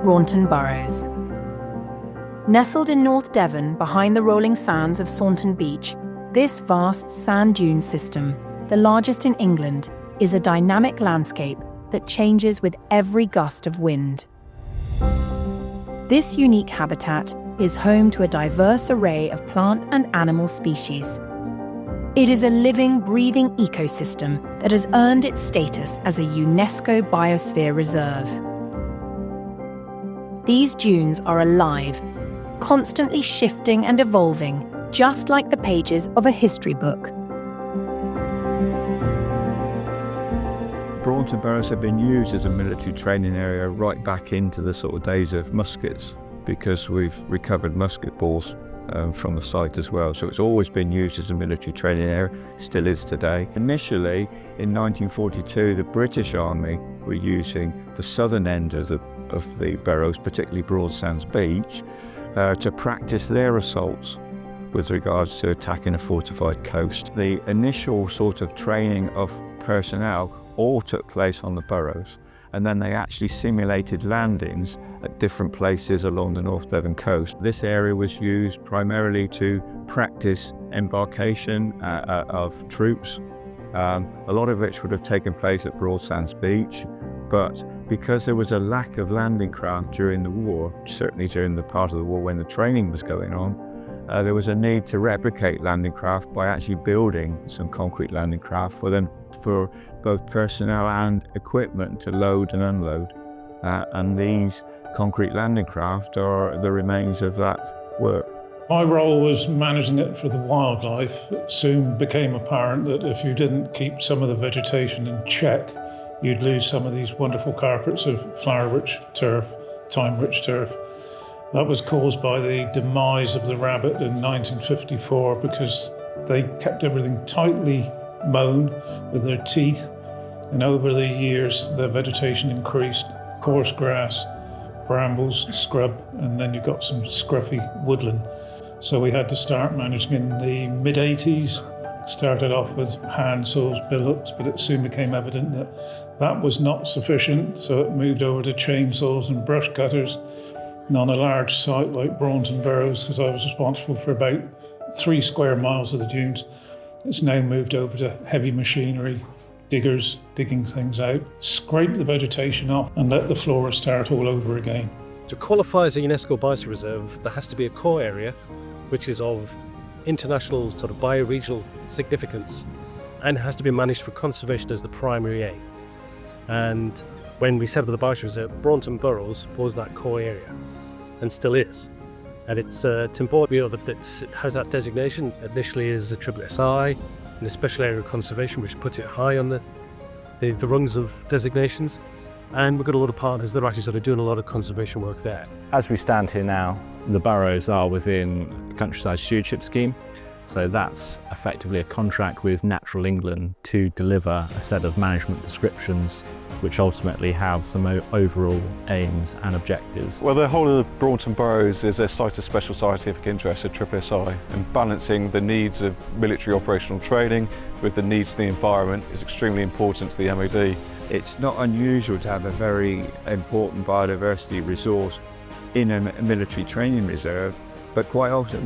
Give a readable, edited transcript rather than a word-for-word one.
Braunton Burrows. Nestled in North Devon behind the rolling sands of Saunton Beach, this vast sand dune system, the largest in England, is a dynamic landscape that changes with every gust of wind. This unique habitat is home to a diverse array of plant and animal species. It is a living, breathing ecosystem that has earned its status as a UNESCO Biosphere Reserve. These dunes are alive, constantly shifting and evolving, just like the pages of a history book. Braunton Burrows have been used as a military training area right back into the sort of days of muskets, because we've recovered musket balls from the site as well. So it's always been used as a military training area, still is today. Initially, in 1942, the British Army were using the southern end of the Burrows, particularly Broadsands Beach, to practice their assaults with regards to attacking a fortified coast. The initial sort of training of personnel all took place on the Burrows, and then they actually simulated landings at different places along the North Devon coast. This area was used primarily to practice embarkation of troops, a lot of which would have taken place at Broadsands Beach, but because there was a lack of landing craft during the war, certainly during the part of the war when the training was going on, there was a need to replicate landing craft by actually building some concrete landing craft for both personnel and equipment to load and unload. And these concrete landing craft are the remains of that work. My role was managing it for the wildlife. It soon became apparent that if you didn't keep some of the vegetation in check, you'd lose some of these wonderful carpets of flower-rich turf, thyme-rich turf. That was caused by the demise of the rabbit in 1954 because they kept everything tightly mown with their teeth, and over the years the vegetation increased, coarse grass, brambles, scrub, and then you got some scruffy woodland. So we had to start managing in the mid-80s. Started off with hand saws, billhooks, but it soon became evident that that was not sufficient, so it moved over to chainsaws and brush cutters. And on a large site like Braunton Burrows, because I was responsible for about 3 square miles of the dunes, it's now moved over to heavy machinery, diggers digging things out, scrape the vegetation off and let the flora start all over again. To qualify as a UNESCO Biosphere Reserve, there has to be a core area which is of international sort of bioregional significance and has to be managed for conservation as the primary aim. And when we set up the Biosphere Reserve, Braunton Burrows was that core area and still is. And it's important that it has that designation initially as a SSSI, in a special area of conservation, which puts it high on the rungs of designations. And we've got a lot of partners that are actually sort of doing a lot of conservation work there. As we stand here now, the Burrows are within the Countryside Stewardship Scheme. So that's effectively a contract with Natural England to deliver a set of management descriptions which ultimately have some overall aims and objectives. Well, the whole of the Braunton Burrows is a site of special scientific interest, a SSSI, and balancing the needs of military operational training with the needs of the environment is extremely important to the MOD. It's not unusual to have a very important biodiversity resource in a military training reserve, but quite often